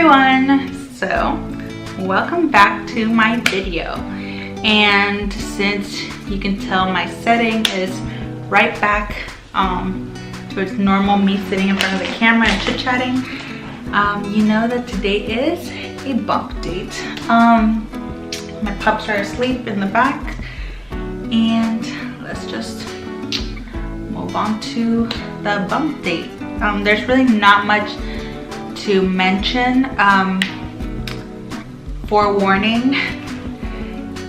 everyone, so welcome back to my video. And since you can tell, my setting is right back to its normal, me sitting in front of the camera and chit-chatting. You know that today is a bump date. My pups are asleep in the back, and let's just move on to the bump date. There's really not much to mention. Forewarning,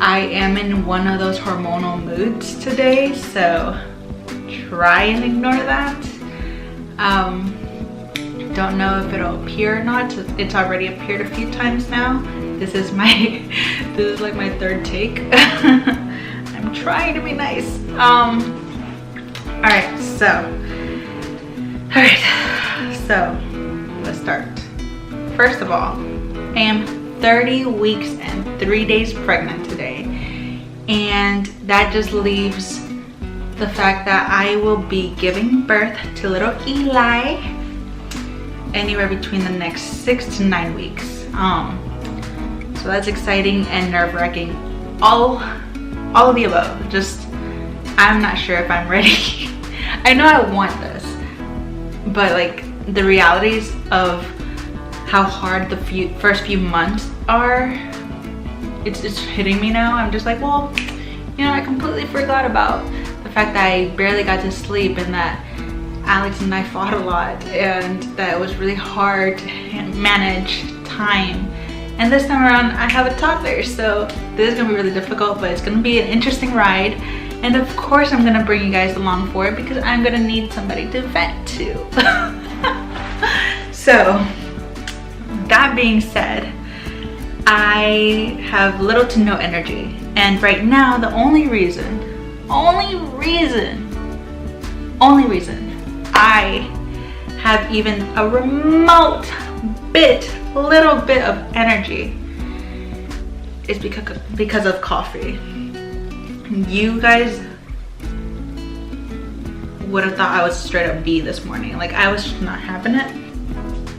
I am in one of those hormonal moods today, so try and ignore that. Don't know if it'll appear or not. It's already appeared a few times now. This is like my third take. I'm trying to be nice. Alright, so let's start. First of all, I am 30 weeks and 3 days pregnant today, and that just leaves the fact that I will be giving birth to little Eli anywhere between the next 6 to 9 weeks. So that's exciting and nerve-wracking. All of the above. Just, I'm not sure if I'm ready. I know I want this, but like the realities of how hard the first few months are, it's hitting me now. I'm just like, well, you know, I completely forgot about the fact that I barely got to sleep, and that Alex and I fought a lot, and that it was really hard to manage time. And this time around, I have a toddler, so this is gonna be really difficult, but it's gonna be an interesting ride. And of course, I'm gonna bring you guys along for it because I'm gonna need somebody to vent to. So, that being said, I have little to no energy. And right now, the only reason I have even a remote little bit of energy is because of coffee. You guys would have thought I was straight up B this morning. Like, I was just not having it.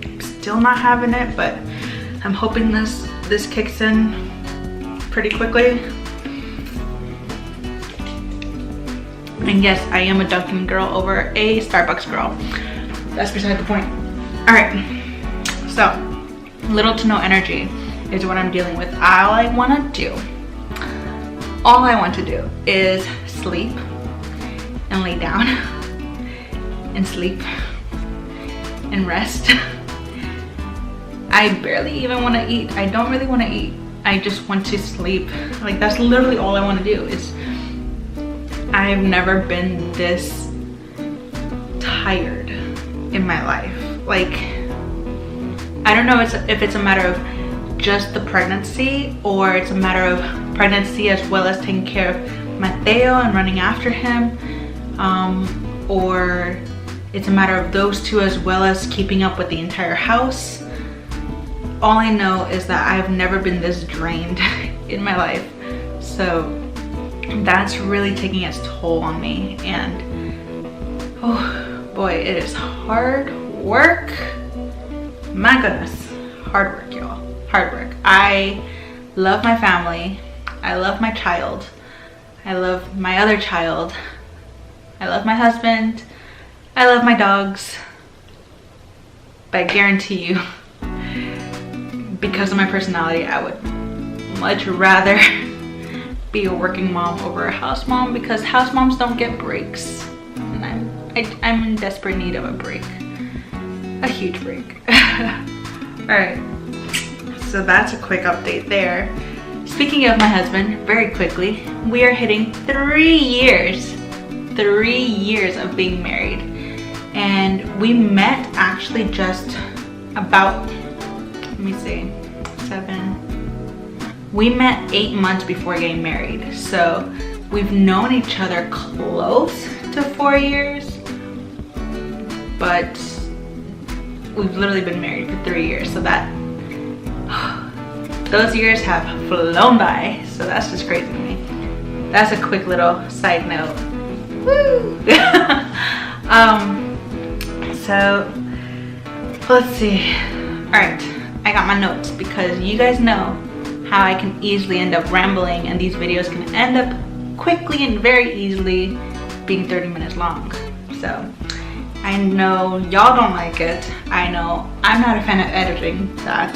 I'm still not having it, but I'm hoping this kicks in pretty quickly. And yes, I am a Dunkin' girl over a Starbucks girl. That's beside the point. All right, so little to no energy is what I'm dealing with. All I want to do is sleep and lay down and sleep and rest. I barely even want to eat. I don't really want to eat. I just want to sleep. Like, that's literally all I want to do. I've never been this tired in my life. Like, I don't know if it's a matter of just the pregnancy, or it's a matter of pregnancy as well as taking care of Mateo and running after him, or it's a matter of those two as well as keeping up with the entire house. All I know is that I've never been this drained in my life. So that's really taking its toll on me, and oh boy, it is hard work. My goodness, hard work, y'all. Hard work. I love my family. I love my child. I love my other child. I love my husband. I love my dogs. But I guarantee you, because of my personality, I would much rather be a working mom over a house mom, because house moms don't get breaks, and I'm in desperate need of a break, a huge break. All right, so that's a quick update there. Speaking of my husband, very quickly, we are hitting 3 years of being married, and we met actually just about, let me see, 7. We met 8 months before getting married. So we've known each other close to 4 years, but we've literally been married for 3 years. So that, those years have flown by. So that's just crazy to me. That's a quick little side note. Woo! So let's see. All right, I got my notes because you guys know how I can easily end up rambling, and these videos can end up quickly and very easily being 30 minutes long. So I know y'all don't like it. I know I'm not a fan of editing that,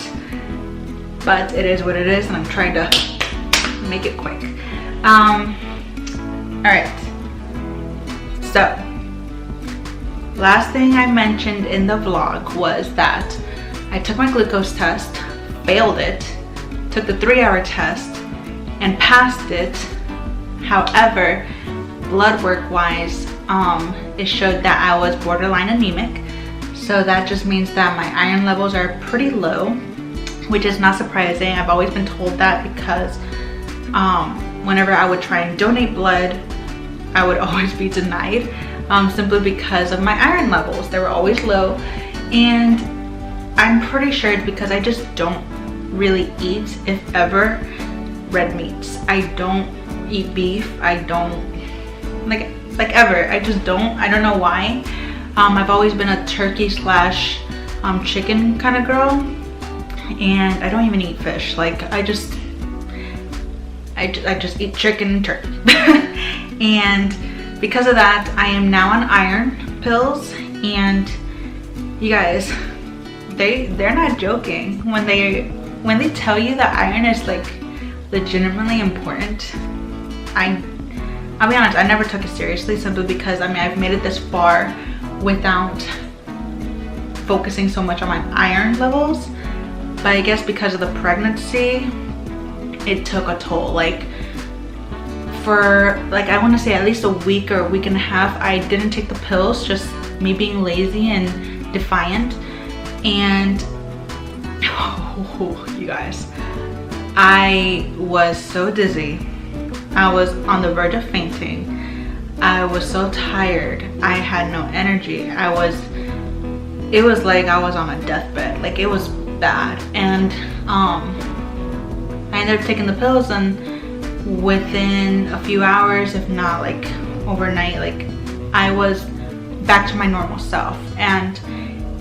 but it is what it is, and I'm trying to make it quick. All right, so last thing I mentioned in the vlog was that I took my glucose test, failed it, took the 3-hour test and passed it. However, blood work wise, it showed that I was borderline anemic. So that just means that my iron levels are pretty low, which is not surprising. I've always been told that because whenever I would try and donate blood, I would always be denied, simply because of my iron levels. They were always low, and I'm pretty sure it's because I just don't really eat, if ever, red meats. I don't eat beef. I don't like ever. I just don't. I don't know why. I've always been a turkey slash chicken kind of girl, and I don't even eat fish. Like I just eat chicken and turkey. And because of that, I am now on iron pills, and you guys, they're not joking when they tell you that iron is like legitimately important. I'll be honest, I never took it seriously, simply because I mean I've made it this far without focusing so much on my iron levels, but I guess because of the pregnancy it took a toll. Like for I want to say at least a week or a week and a half I didn't take the pills, just me being lazy and defiant. And oh, you guys, I was so dizzy. I was on the verge of fainting. I was so tired. I had no energy. It was like I was on a deathbed. Like it was bad. And I ended up taking the pills, and within a few hours, if not like overnight, like I was back to my normal self. And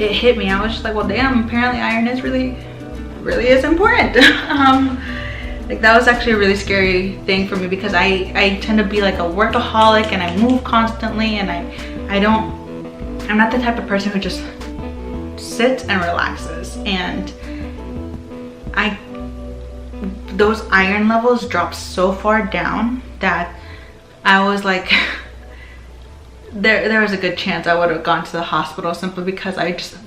it hit me. I was just like, well damn, apparently iron is really is important. Like that was actually a really scary thing for me, because I tend to be like a workaholic, and I move constantly, and I'm not the type of person who just sits and relaxes. And those iron levels dropped so far down that I was like there was a good chance I would have gone to the hospital, simply because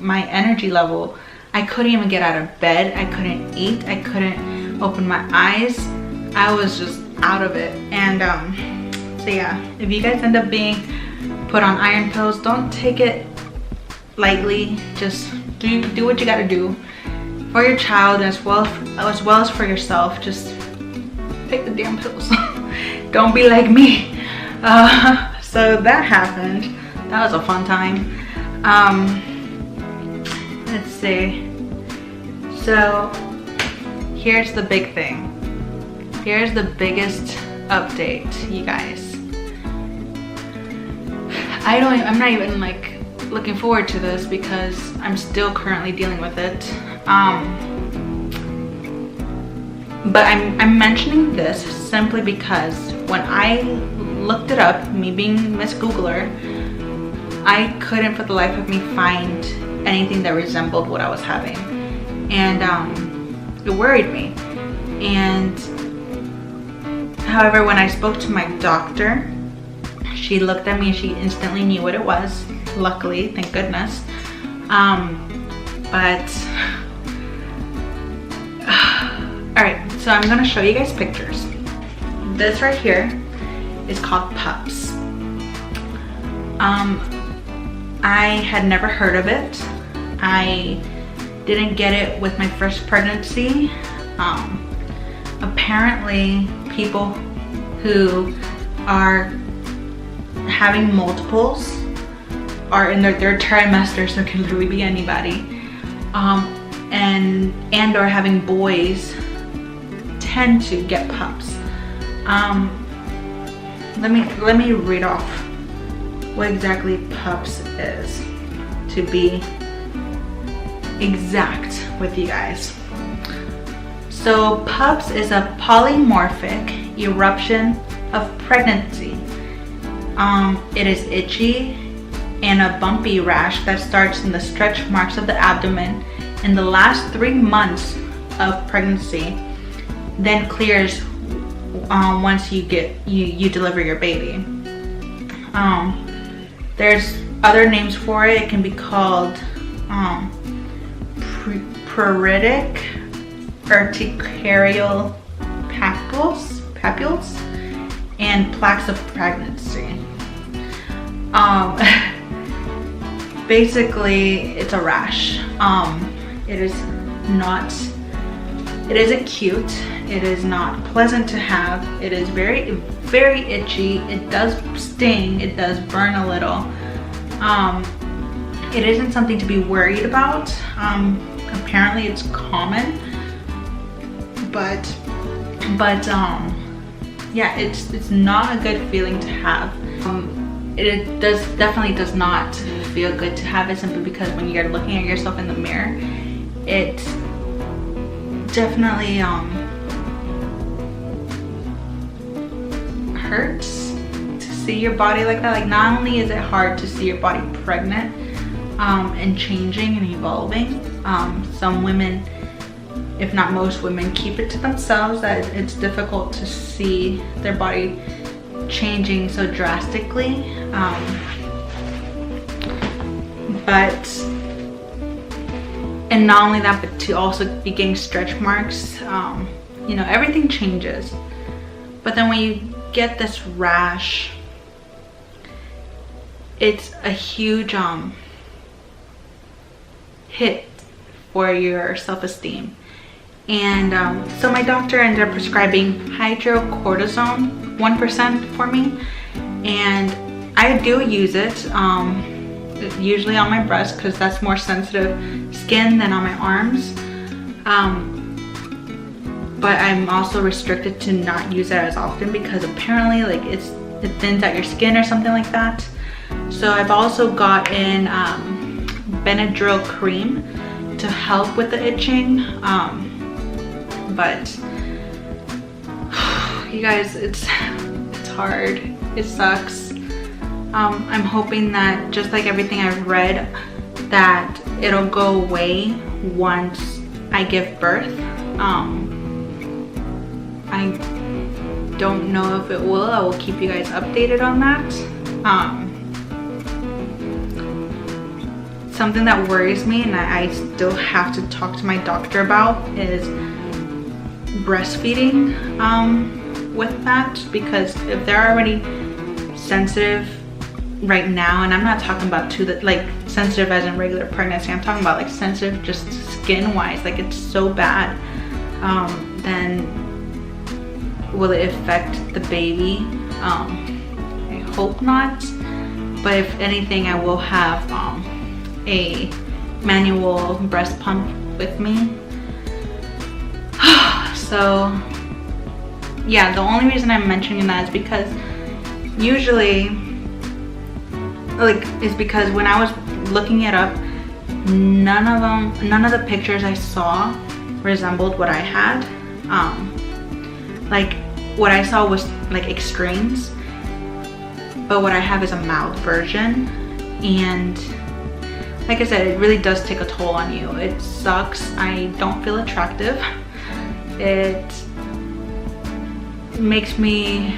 my energy level, I couldn't even get out of bed. I couldn't eat. I couldn't open my eyes. I was just out of it. And so yeah, if you guys end up being put on iron pills, don't take it lightly. Just do what you gotta do for your child, as well as for yourself. Just take the damn pills. Don't be like me. So that happened. That was a fun time. Let's see. So here's the big thing. Here's the biggest update, you guys. I'm not even like looking forward to this, because I'm still currently dealing with it. But I'm mentioning this simply because when I looked it up, me being Miss Googler, I couldn't for the life of me find anything that resembled what I was having. And it worried me. And however, when I spoke to my doctor, she looked at me and she instantly knew what it was. Luckily, thank goodness. Alright, so I'm gonna show you guys pictures. This right here is called Puppps. I had never heard of it. I didn't get it with my first pregnancy. Apparently people who are having multiples are in their third trimester, so it can literally be anybody, and or having boys tend to get Puppps. Let me read off what exactly Puppps is, to be exact with you guys. So Puppps is a polymorphic eruption of pregnancy. It is itchy and a bumpy rash that starts in the stretch marks of the abdomen in the last 3 months of pregnancy, then clears once you deliver your baby. There's other names for it. It can be called pruritic urticarial papules and plaques of pregnancy. Basically, it's a rash. It is acute. It is not pleasant to have. It is very, very itchy. It does sting. It does burn a little. It isn't something to be worried about. Apparently it's common, but yeah, it's not a good feeling to have. It definitely does not feel good to have it, simply because when you're looking at yourself in the mirror, it definitely hurts to see your body like that. Like, not only is it hard to see your body pregnant and changing and evolving, some women, if not most women, keep it to themselves, that it's difficult to see their body changing so drastically. And not only that, but to also be getting stretch marks. You know, everything changes. But then when you get this rash, it's a huge hit for your self-esteem. And so my doctor ended up prescribing hydrocortisone 1% for me, and I do use it usually on my breast because that's more sensitive skin than on my arms. But I'm also restricted to not use it as often because apparently, like, it thins out your skin or something like that. So I've also gotten Benadryl cream to help with the itching. But you guys, it's hard. It sucks. I'm hoping that, just like everything I've read, that it'll go away once I give birth. I don't know if it will. I will keep you guys updated on that. Something that worries me and I still have to talk to my doctor about is breastfeeding with that, because if they're already sensitive right now, and I'm not talking about like sensitive as in regular pregnancy, I'm talking about like sensitive just skin wise, like it's so bad, then will it affect the baby? I hope not, but if anything, I will have a manual breast pump with me. So yeah, the only reason I'm mentioning that is because usually, like, is because when I was looking it up, none of the pictures I saw resembled what I had. Like, what I saw was like extremes, but what I have is a mild version, and like I said, it really does take a toll on you. It sucks. I don't feel attractive. It makes me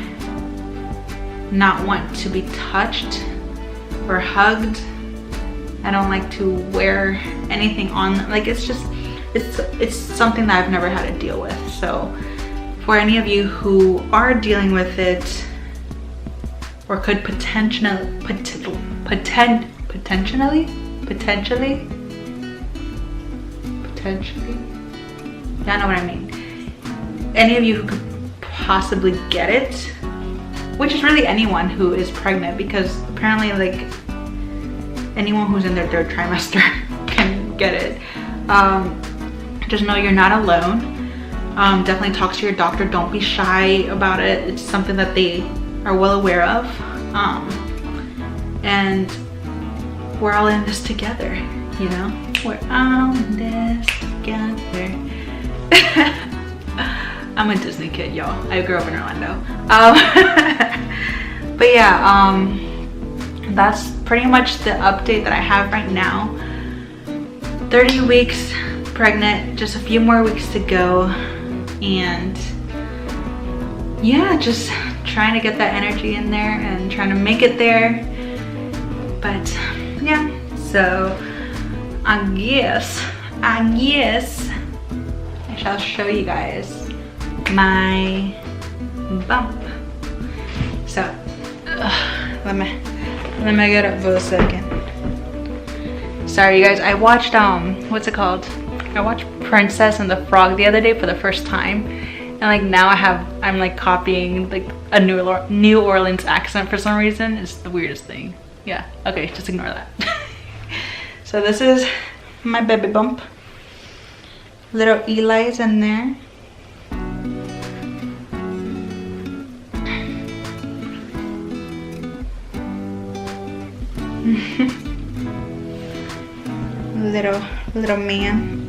not want to be touched or hugged. I don't like to wear anything on, like, it's just, it's something that I've never had to deal with. So for any of you who are dealing with it, or could potentially, y'all know what I mean. Any of you who could possibly get it, which is really anyone who is pregnant, because apparently, like, anyone who's in their 3rd trimester can get it. Just know you're not alone. Definitely talk to your doctor. Don't be shy about it. It's something that they are well aware of. And we're all in this together, you know? We're all in this together. I'm a Disney kid, y'all. I grew up in Orlando. But yeah, that's pretty much the update that I have right now. 30 weeks pregnant, just a few more weeks to go. And yeah, just trying to get that energy in there and trying to make it there. But yeah, so I guess I shall show you guys my bump. So let me get up for a second. Sorry you guys, I watched what's it called? I watched Princess and the Frog the other day for the first time, and like now I'm like copying like a New Orleans accent for some reason. It's the weirdest thing. Yeah, okay, just ignore that. So this is my baby bump. Little Eli's in there. little man.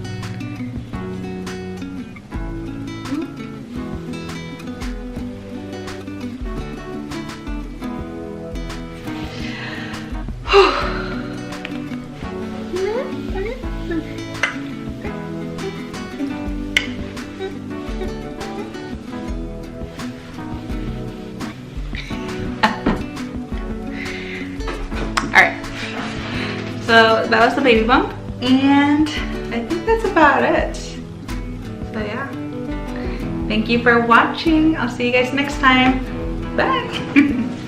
Alright, so that was the baby bump, and I think that's about it. So yeah, thank you for watching. I'll see you guys next time. Bye.